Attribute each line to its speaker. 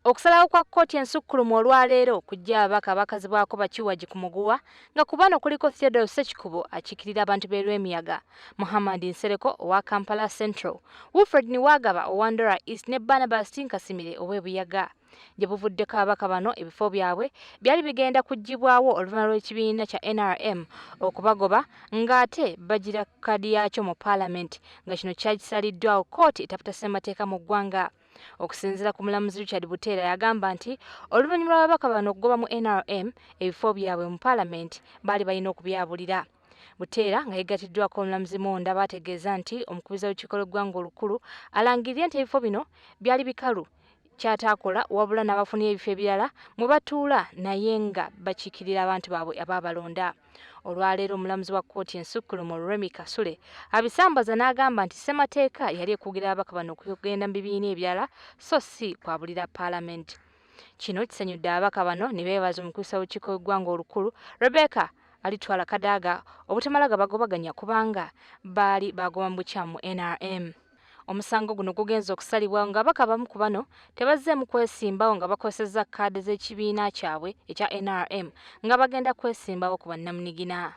Speaker 1: Okusalawo kwa kooti ensukulumu olwaleero kujja ababaka abakazibwako ba kiwajji ku muguwa nga ku bano kuliko Theodore Ssekikubo akiikirira abantu b'Erwemiyaga, Muhammad Nsereko owa Kampala Central, Wilfred Niwagaba owa Ndora East ne Barnabas Tinkasimire ow'Ebuyaga. Gye buvuddeko ababaka bano ebifo byabwe byali bigenda kuggyibwawo oluvannyuma lw'ekibiina kya NRM okubagoba ng'ate bagira kkaadi yaakyo mu palamenti nga kino kyakisaliddwawo kooti etaputa ssemateka mu ggwanga. Okusinziira ku mulamuzi Richard Buteera yagamba nti oluvannyuma lw'ababaka bano okugoba mu NRM ebifo byabwe mu palamenti baali balina okubyabulira. Buteera nga yeggatiddwako omulamuzi Mwonda baategeeza nti omukubiza w'olukiiko lw'eggwanga olukulu alangirira nti ebifo bino byali bikalu kyataakola wabula n'abafunye ebifo ebirala mwe batuula naye nga bakiikirira abantu baabwe abaabalonda. Olwaleero omulamuzi wa kooti ensukulumu Remy Kasule abisambaza n'agamba nti ssemateka yali ekugira ababaka bano okugenda mu bibiina ebirala so si kwabulira palamenti. Kino kisanyudde ababaka bano ne beebaza omukubiza w'olukiiko lw'eggwanga olukulu Rebecca alitwala kadaaga obutamalaga bagobaganya kubanga baali bagoba mu bukyamu NRM. Omusango guno gugenza okusalibwa nga ababaka abamu ku bano tebazzeemu kwesimbawo nga bakozesezza kkaadi z'ekibiina kyabwe ekya NRM nga bagenda kwesimbawo ku bannamunigina.